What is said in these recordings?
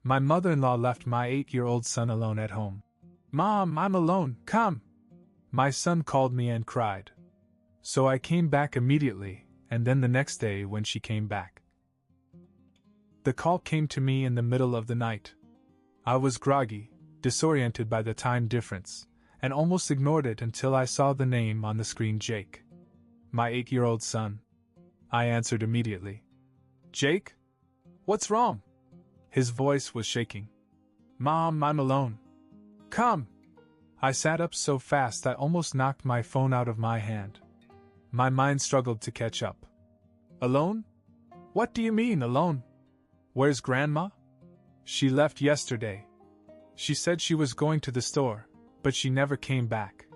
My mother-in-law left my 8-year-old son alone at home. "Mom, I'm alone, come!" My son called me and cried. So I came back immediately, and then the next day when she came back. The call came to me in the middle of the night. I was groggy, disoriented by the time difference, and almost ignored it until I saw the name on the screen, Jake. My 8-year-old son. I answered immediately. "Jake? What's wrong?" His voice was shaking. "Mom, I'm alone. Come!" I sat up so fast I almost knocked my phone out of my hand. My mind struggled to catch up. "Alone? What do you mean, alone? Where's Grandma?" "She left yesterday. She said she was going to the store, but she never came back.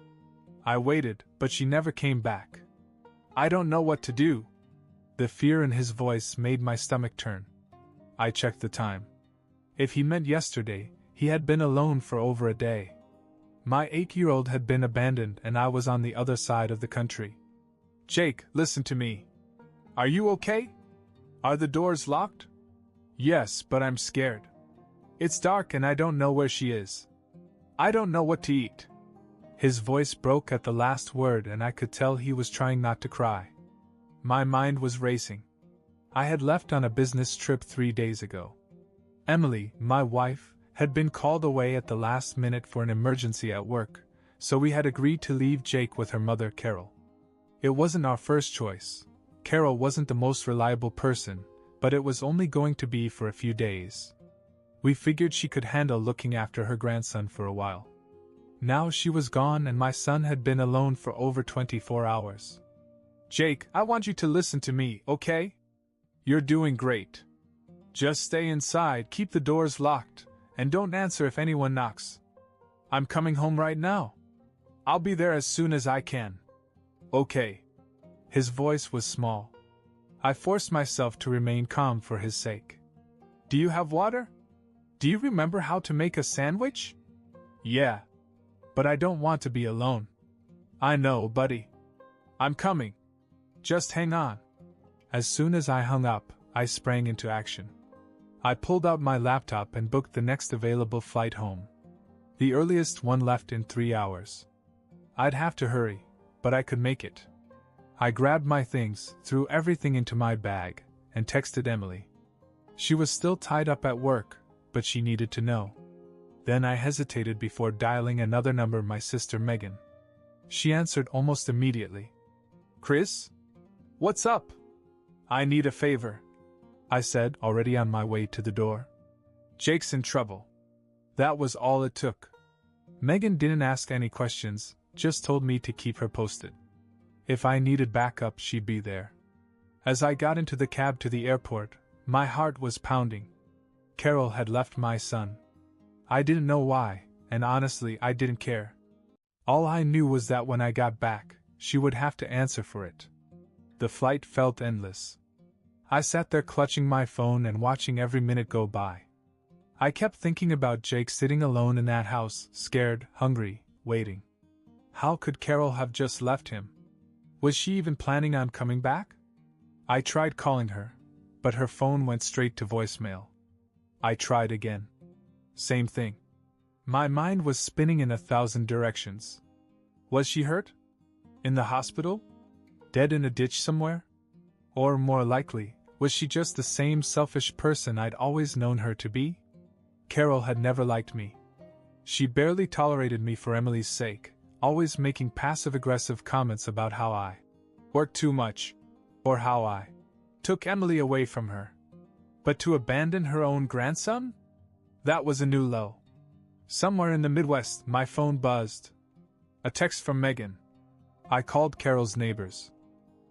I waited, but she never came back. I don't know what to do." The fear in his voice made my stomach turn. I checked the time. If he meant yesterday, he had been alone for over a day. My 8-year-old had been abandoned and I was on the other side of the country. "Jake, listen to me. Are you okay? Are the doors locked?" "Yes, but I'm scared. It's dark and I don't know where she is. I don't know what to eat." His voice broke at the last word and I could tell he was trying not to cry. My mind was racing. I had left on a business trip 3 days ago. Emily, my wife, had been called away at the last minute for an emergency at work, so we had agreed to leave Jake with her mother, Carol. It wasn't our first choice. Carol wasn't the most reliable person, but it was only going to be for a few days. We figured she could handle looking after her grandson for a while. Now she was gone and my son had been alone for over 24 hours. "Jake, I want you to listen to me, okay? You're doing great. Just stay inside, keep the doors locked, and don't answer if anyone knocks. I'm coming home right now. I'll be there as soon as I can. Okay." His voice was small. I forced myself to remain calm for his sake. "Do you have water? Do you remember how to make a sandwich?" "Yeah. But I don't want to be alone." "I know, buddy. I'm coming. Just hang on." As soon as I hung up, I sprang into action. I pulled out my laptop and booked the next available flight home. The earliest one left in 3 hours. I'd have to hurry, but I could make it. I grabbed my things, threw everything into my bag, and texted Emily. She was still tied up at work, but she needed to know. Then I hesitated before dialing another number, my sister Megan. She answered almost immediately. "Chris? What's up?" "I need a favor," I said, already on my way to the door. "Jake's in trouble." That was all it took. Megan didn't ask any questions, just told me to keep her posted. If I needed backup, she'd be there. As I got into the cab to the airport, my heart was pounding. Carol had left my son. I didn't know why, and honestly, I didn't care. All I knew was that when I got back, she would have to answer for it. The flight felt endless. I sat there clutching my phone and watching every minute go by. I kept thinking about Jake sitting alone in that house, scared, hungry, waiting. How could Carol have just left him? Was she even planning on coming back? I tried calling her, but her phone went straight to voicemail. I tried again. Same thing. My mind was spinning in 1,000 directions. Was she hurt? In the hospital? Dead in a ditch somewhere? Or more likely, was she just the same selfish person I'd always known her to be? Carol had never liked me. She barely tolerated me for Emily's sake, always making passive-aggressive comments about how I worked too much, or how I took Emily away from her. But to abandon her own grandson? That was a new low. Somewhere in the Midwest, my phone buzzed. A text from Megan. I called Carol's neighbors.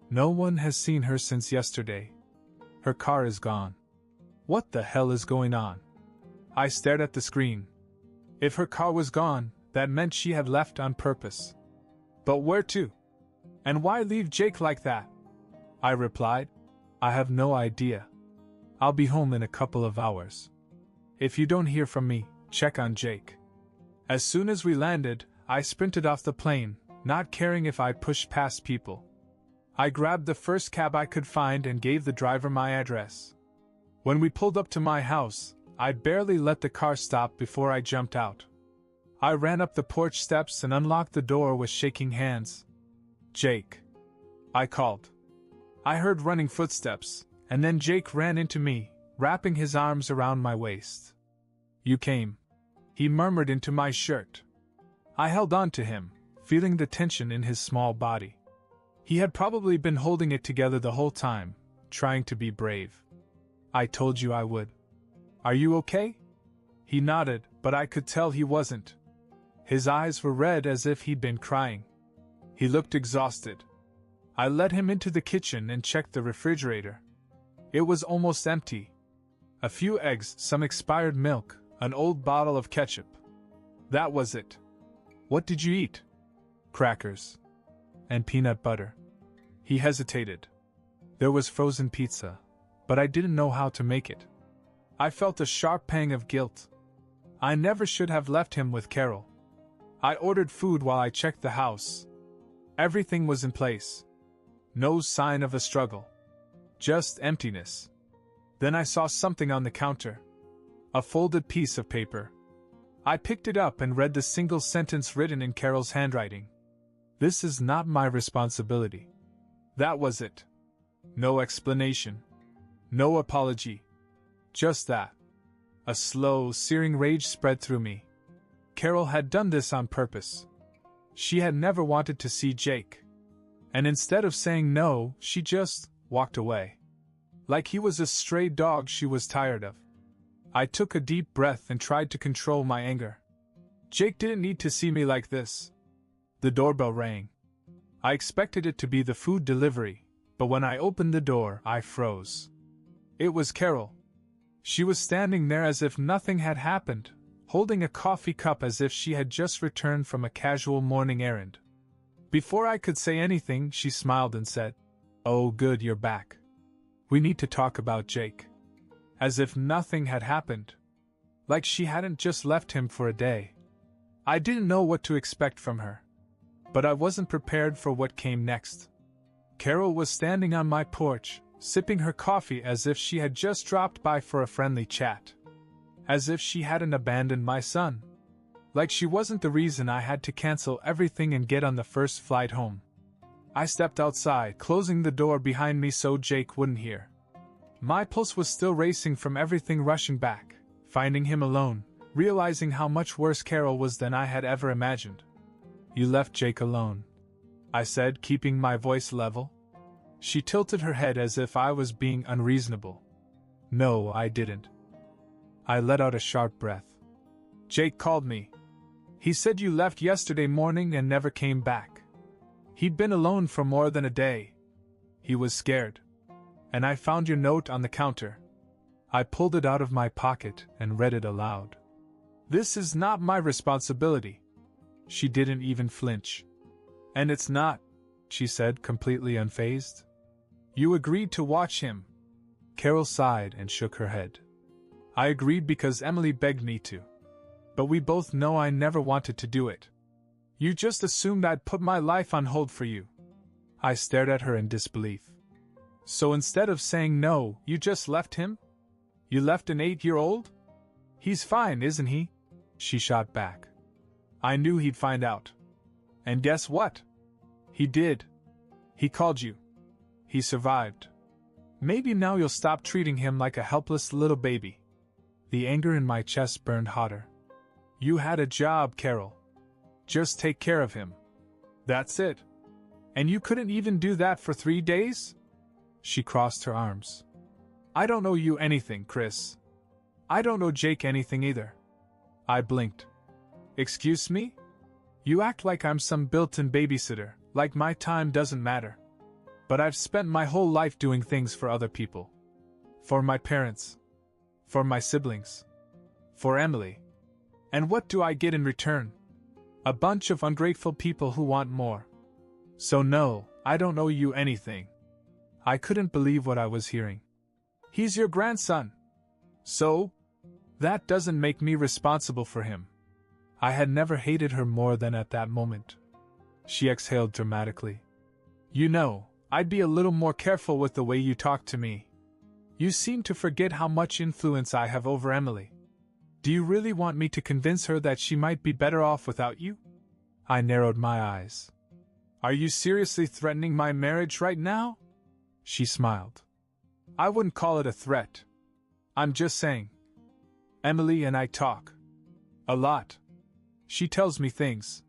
No one has seen her since yesterday. Her car is gone. What the hell is going on? I stared at the screen. If her car was gone, that meant she had left on purpose. But where to? And why leave Jake like that? I replied, I have no idea. I'll be home in a couple of hours. If you don't hear from me, check on Jake. As soon as we landed, I sprinted off the plane, not caring if I pushed past people. I grabbed the first cab I could find and gave the driver my address. When we pulled up to my house, I barely let the car stop before I jumped out. I ran up the porch steps and unlocked the door with shaking hands. "Jake," I called. I heard running footsteps, and then Jake ran into me, wrapping his arms around my waist. "You came," he murmured into my shirt. I held on to him, feeling the tension in his small body. He had probably been holding it together the whole time, trying to be brave. "I told you I would. Are you okay?" He nodded, but I could tell he wasn't. His eyes were red as if he'd been crying. He looked exhausted. I led him into the kitchen and checked the refrigerator. It was almost empty. A few eggs, some expired milk, an old bottle of ketchup. That was it. "What did you eat?" "Crackers. And peanut butter." He hesitated. "There was frozen pizza, but I didn't know how to make it." I felt a sharp pang of guilt. I never should have left him with Carol. I ordered food while I checked the house. Everything was in place. No sign of a struggle. Just emptiness. Then I saw something on the counter. A folded piece of paper. I picked it up and read the single sentence written in Carol's handwriting. "This is not my responsibility." That was it. No explanation. No apology. Just that. A slow, searing rage spread through me. Carol had done this on purpose. She had never wanted to see Jake. And instead of saying no, she just walked away. Like he was a stray dog she was tired of. I took a deep breath and tried to control my anger. Jake didn't need to see me like this. The doorbell rang. I expected it to be the food delivery, but when I opened the door, I froze. It was Carol. She was standing there as if nothing had happened, holding a coffee cup as if she had just returned from a casual morning errand. Before I could say anything, she smiled and said, "Oh, good, you're back. We need to talk about Jake." As if nothing had happened. Like she hadn't just left him for a day. I didn't know what to expect from her. But I wasn't prepared for what came next. Carol was standing on my porch, sipping her coffee as if she had just dropped by for a friendly chat. As if she hadn't abandoned my son. Like she wasn't the reason I had to cancel everything and get on the first flight home. I stepped outside, closing the door behind me so Jake wouldn't hear. My pulse was still racing from everything rushing back, finding him alone, realizing how much worse Carol was than I had ever imagined. "You left Jake alone," I said, keeping my voice level. She tilted her head as if I was being unreasonable. "No, I didn't." I let out a sharp breath. "Jake called me. He said you left yesterday morning and never came back. He'd been alone for more than a day. He was scared. And I found your note on the counter." I pulled it out of my pocket and read it aloud. "This is not my responsibility." She didn't even flinch. "And it's not," she said, completely unfazed. "You agreed to watch him." Carol sighed and shook her head. "I agreed because Emily begged me to. But we both know I never wanted to do it. You just assumed I'd put my life on hold for you." I stared at her in disbelief. "So instead of saying no, you just left him? You left an 8-year-old? He's fine, isn't he?" She shot back. "I knew he'd find out. And guess what? He did. He called you. He survived. Maybe now you'll stop treating him like a helpless little baby." The anger in my chest burned hotter. "You had a job, Carol. Just take care of him. That's it. And you couldn't even do that for 3 days?" She crossed her arms. "I don't owe you anything, Chris. I don't owe Jake anything either." I blinked. "Excuse me? You act like I'm some built-in babysitter, like my time doesn't matter. But I've spent my whole life doing things for other people. For my parents. For my siblings. For Emily. And what do I get in return? A bunch of ungrateful people who want more. So no, I don't owe you anything." I couldn't believe what I was hearing. "He's your grandson. So? That doesn't make me responsible for him." I had never hated her more than at that moment. She exhaled dramatically. "You know, I'd be a little more careful with the way you talk to me. You seem to forget how much influence I have over Emily. Do you really want me to convince her that she might be better off without you? I narrowed my eyes. Are you seriously threatening my marriage right now? She smiled. I wouldn't call it a threat. I'm just saying. Emily and I talk. A lot. She tells me things.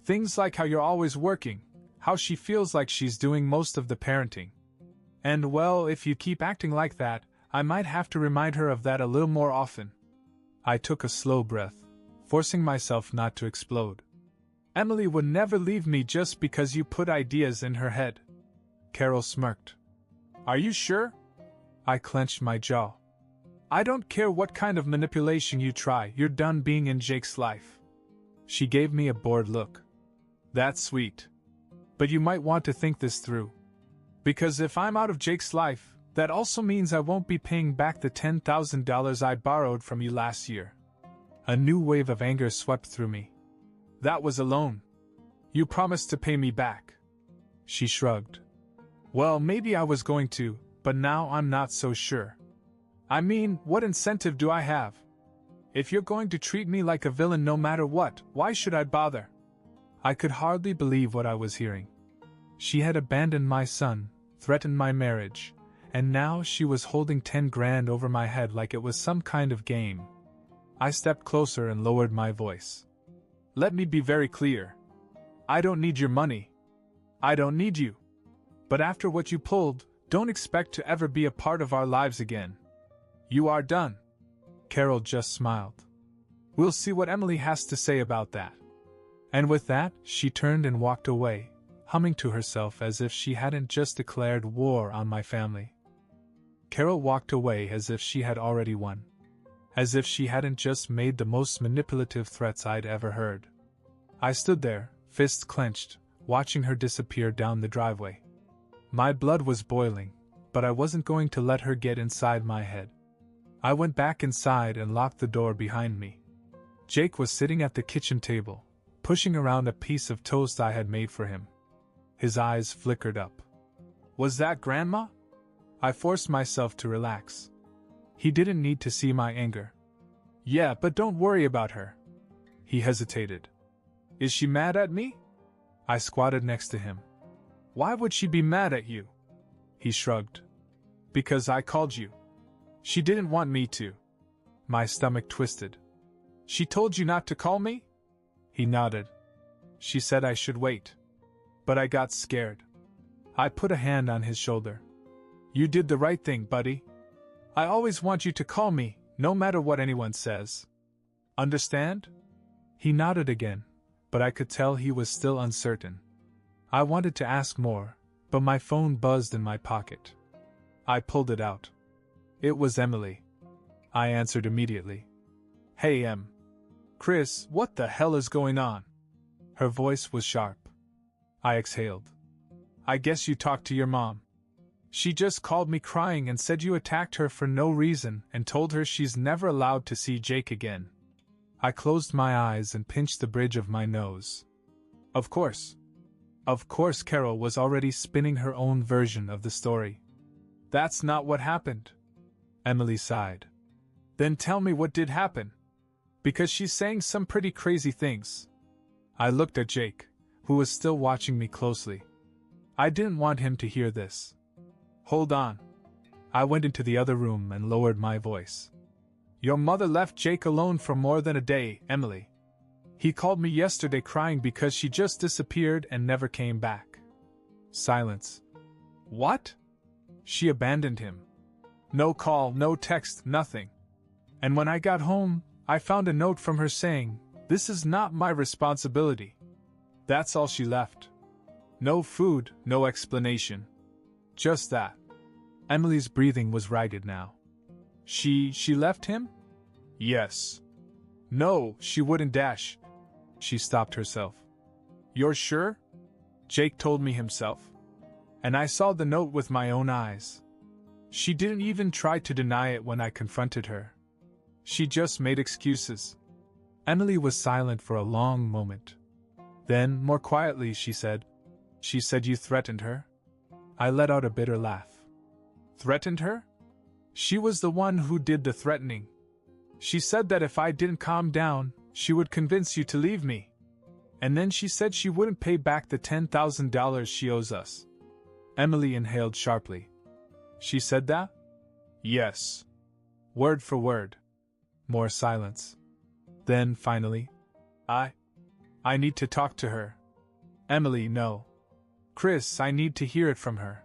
Things like how you're always working, how she feels like she's doing most of the parenting. And well, if you keep acting like that, I might have to remind her of that a little more often. I took a slow breath, forcing myself not to explode. Emily would never leave me just because you put ideas in her head. Carol smirked. Are you sure? I clenched my jaw. I don't care what kind of manipulation you try, you're done being in Jake's life. She gave me a bored look. That's sweet. But you might want to think this through. Because if I'm out of Jake's life, that also means I won't be paying back the $10,000 I borrowed from you last year. A new wave of anger swept through me. That was a loan. You promised to pay me back. She shrugged. Well, maybe I was going to, but now I'm not so sure. I mean, what incentive do I have? If you're going to treat me like a villain no matter what, why should I bother? I could hardly believe what I was hearing. She had abandoned my son, threatened my marriage, and now she was holding 10 grand over my head like it was some kind of game. I stepped closer and lowered my voice. Let me be very clear. I don't need your money. I don't need you. But after what you pulled, don't expect to ever be a part of our lives again. You are done. Carol just smiled. We'll see what Emily has to say about that. And with that, she turned and walked away, humming to herself as if she hadn't just declared war on my family. Carol walked away as if she had already won. As if she hadn't just made the most manipulative threats I'd ever heard. I stood there, fists clenched, watching her disappear down the driveway. My blood was boiling, but I wasn't going to let her get inside my head. I went back inside and locked the door behind me. Jake was sitting at the kitchen table, pushing around a piece of toast I had made for him. His eyes flickered up. Was that Grandma? I forced myself to relax. He didn't need to see my anger. Yeah, but don't worry about her. He hesitated. Is she mad at me? I squatted next to him. Why would she be mad at you? He shrugged. Because I called you. She didn't want me to. My stomach twisted. She told you not to call me? He nodded. She said I should wait. But I got scared. I put a hand on his shoulder. You did the right thing, buddy. I always want you to call me, no matter what anyone says. Understand? He nodded again, but I could tell he was still uncertain. I wanted to ask more, but my phone buzzed in my pocket. I pulled it out. It was Emily. I answered immediately. Hey, Em. Chris, what the hell is going on? Her voice was sharp. I exhaled. I guess you talked to your mom. She just called me crying and said you attacked her for no reason and told her she's never allowed to see Jake again. I closed my eyes and pinched the bridge of my nose. Of course. Of course Carol was already spinning her own version of the story. That's not what happened. Emily sighed. Then tell me what did happen. Because she's saying some pretty crazy things. I looked at Jake, who was still watching me closely. I didn't want him to hear this. Hold on. I went into the other room and lowered my voice. Your mother left Jake alone for more than a day, Emily. He called me yesterday crying because she just disappeared and never came back. Silence. What? She abandoned him. No call, no text, nothing. And when I got home, I found a note from her saying, "This is not my responsibility." That's all she left. No food, no explanation. Just that. Emily's breathing was ragged now. She left him? Yes. No, she wouldn't dash. She stopped herself. You're sure? Jake told me himself. And I saw the note with my own eyes. She didn't even try to deny it when I confronted her. She just made excuses. Emily was silent for a long moment. Then, more quietly, she said, "She said you threatened her?" I let out a bitter laugh. Threatened her? She was the one who did the threatening. She said that if I didn't calm down, she would convince you to leave me. And then she said she wouldn't pay back the $10,000 she owes us. Emily inhaled sharply. She said that? Yes. Word for word. More silence. Then, finally, I need to talk to her. Emily, no. Chris, I need to hear it from her.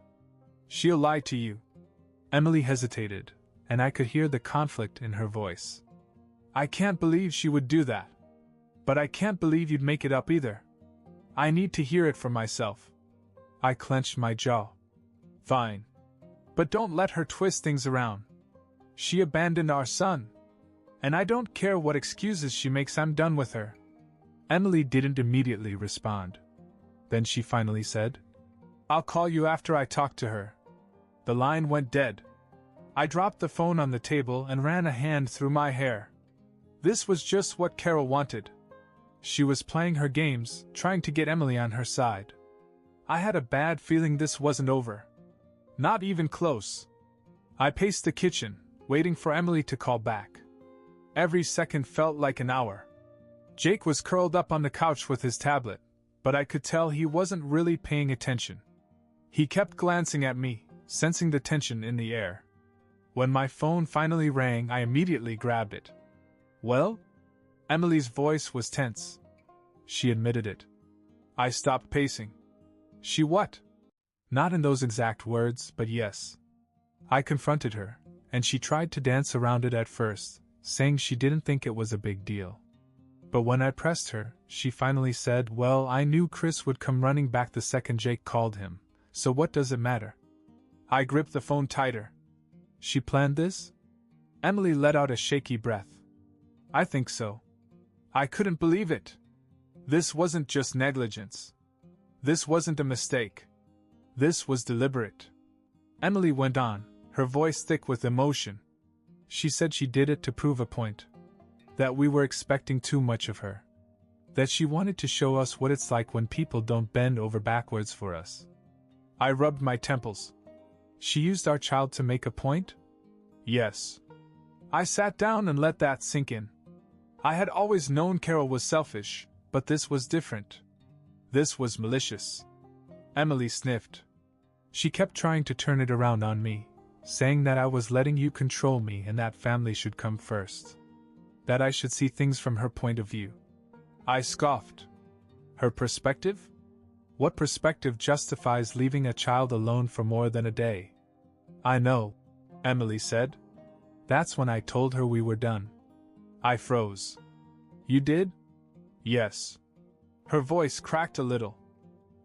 She'll lie to you. Emily hesitated, and I could hear the conflict in her voice. I can't believe she would do that. But I can't believe you'd make it up either. I need to hear it for myself. I clenched my jaw. Fine. But don't let her twist things around. She abandoned our son. And I don't care what excuses she makes, I'm done with her. Emily didn't immediately respond. Then she finally said, I'll call you after I talk to her. The line went dead. I dropped the phone on the table and ran a hand through my hair. This was just what Carol wanted. She was playing her games, trying to get Emily on her side. I had a bad feeling this wasn't over. Not even close. I paced the kitchen, waiting for Emily to call back. Every second felt like an hour. Jake was curled up on the couch with his tablet, but I could tell he wasn't really paying attention. He kept glancing at me, sensing the tension in the air. When my phone finally rang, I immediately grabbed it. Well? Emily's voice was tense. She admitted it. I stopped pacing. She what? Not in those exact words, but yes. I confronted her, and she tried to dance around it at first, saying she didn't think it was a big deal. But when I pressed her, she finally said, well, I knew Chris would come running back the second Jake called him, so what does it matter? I gripped the phone tighter. She planned this? Emily let out a shaky breath. I think so. I couldn't believe it. This wasn't just negligence. This wasn't a mistake. This was deliberate. Emily went on, her voice thick with emotion. She said she did it to prove a point. That we were expecting too much of her. That she wanted to show us what it's like when people don't bend over backwards for us. I rubbed my temples. She used our child to make a point? Yes. I sat down and let that sink in. I had always known Carol was selfish, but this was different. This was malicious. Emily sniffed. She kept trying to turn it around on me, saying that I was letting you control me and that family should come first. That I should see things from her point of view. I scoffed. Her perspective? What perspective justifies leaving a child alone for more than a day? I know, Emily said. That's when I told her we were done. I froze. You did? Yes. Her voice cracked a little.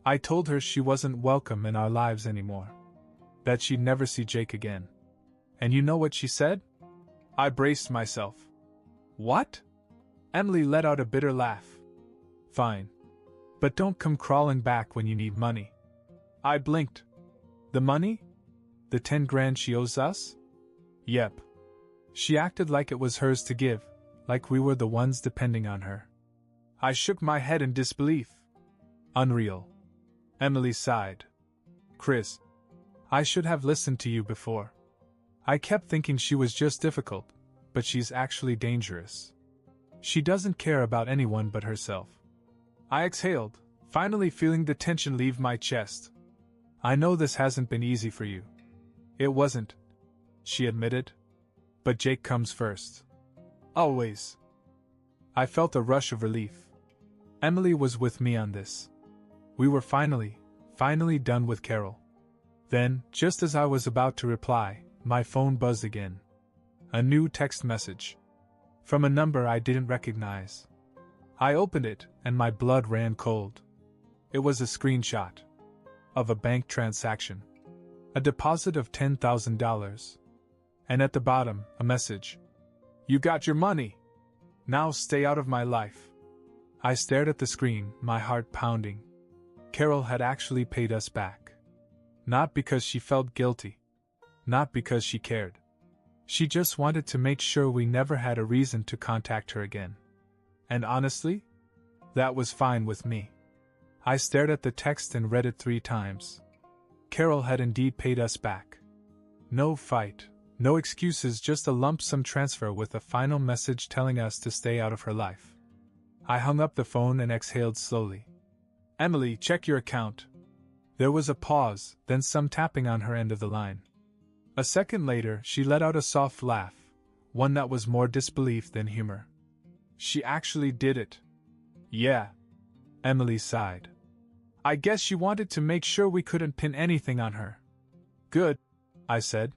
I told her she wasn't welcome in our lives anymore. That she'd never see Jake again. And you know what she said? I braced myself. What? Emily let out a bitter laugh. Fine. But don't come crawling back when you need money. I blinked. The money? The 10 grand she owes us? Yep. She acted like it was hers to give, like we were the ones depending on her. I shook my head in disbelief. Unreal. Emily sighed. Chris, I should have listened to you before. I kept thinking she was just difficult, but she's actually dangerous. She doesn't care about anyone but herself. I exhaled, finally feeling the tension leave my chest. I know this hasn't been easy for you. It wasn't, she admitted. But Jake comes first. Always. I felt a rush of relief. Emily was with me on this. We were finally done with Carol. Then, just as I was about to reply, my phone buzzed again. A new text message. From a number I didn't recognize. I opened it, and my blood ran cold. It was a screenshot of a bank transaction. A deposit of $10,000. And at the bottom, a message. You got your money. Now stay out of my life. I stared at the screen, my heart pounding. Carol had actually paid us back. Not because she felt guilty. Not because she cared. She just wanted to make sure we never had a reason to contact her again. And honestly, that was fine with me. I stared at the text and read it 3 times. Carol had indeed paid us back. No fight, No excuses, just a lump sum transfer with a final message telling us to stay out of her life. I hung up the phone and exhaled slowly. Emily, check your account. There was a pause, then some tapping on her end of the line. A second later, she let out a soft laugh, one that was more disbelief than humor. She actually did it. Yeah. Emily sighed. I guess she wanted to make sure we couldn't pin anything on her. Good, I said.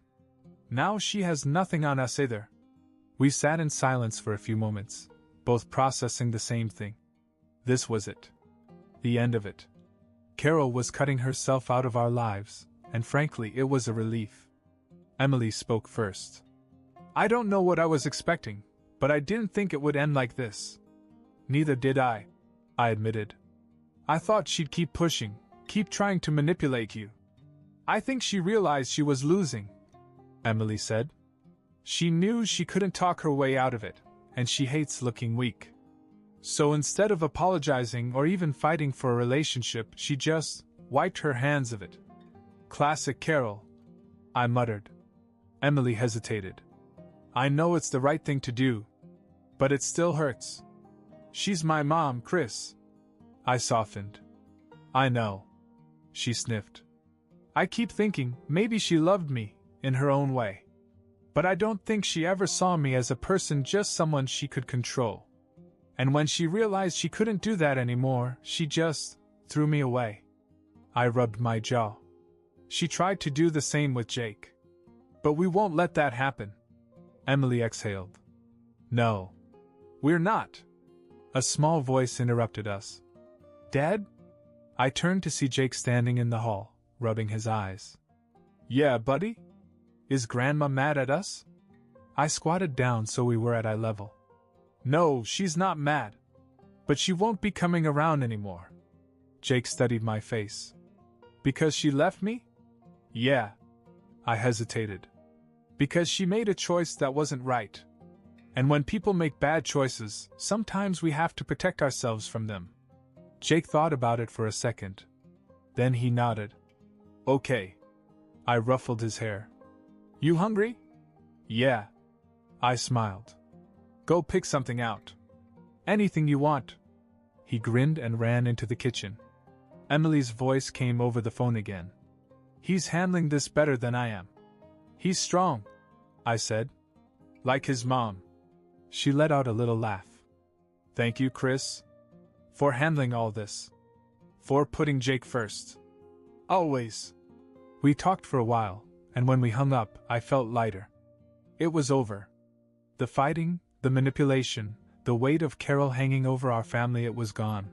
Now she has nothing on us either. We sat in silence for a few moments, both processing the same thing. This was it. The end of it. Carol was cutting herself out of our lives, and frankly, it was a relief. Emily spoke first. I don't know what I was expecting, but I didn't think it would end like this. Neither did I admitted. I thought she'd keep pushing, keep trying to manipulate you. I think she realized she was losing, Emily said. She knew she couldn't talk her way out of it, and she hates looking weak. So instead of apologizing or even fighting for a relationship, she just wiped her hands of it. Classic Carol, I muttered. Emily hesitated. I know it's the right thing to do, but it still hurts. She's my mom, Chris. I softened. I know. She sniffed. I keep thinking maybe she loved me, in her own way. But I don't think she ever saw me as a person, just someone she could control. And when she realized she couldn't do that anymore, she just threw me away. I rubbed my jaw. She tried to do the same with Jake. But we won't let that happen. Emily exhaled. No. We're not. A small voice interrupted us. Dad? I turned to see Jake standing in the hall, rubbing his eyes. Yeah, buddy? Is Grandma mad at us? I squatted down so we were at eye level. No, she's not mad. But she won't be coming around anymore. Jake studied my face. Because she left me? Yeah. I hesitated. Because she made a choice that wasn't right. And when people make bad choices, sometimes we have to protect ourselves from them. Jake thought about it for a second. Then he nodded. Okay. I ruffled his hair. You hungry? Yeah. I smiled. Go pick something out. Anything you want. He grinned and ran into the kitchen. Emily's voice came over the phone again. He's handling this better than I am. He's strong, I said. Like his mom. She let out a little laugh. Thank you, Chris. For handling all this. For putting Jake first. Always. We talked for a while, and when we hung up, I felt lighter. It was over. The fighting, the manipulation, the weight of Carol hanging over our family, it was gone.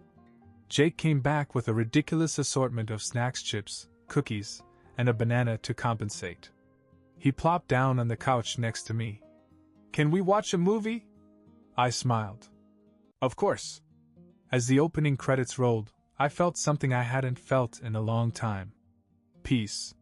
Jake came back with a ridiculous assortment of snacks, chips, cookies, and a banana to compensate. He plopped down on the couch next to me. Can we watch a movie? I smiled. Of course. As the opening credits rolled, I felt something I hadn't felt in a long time. Peace.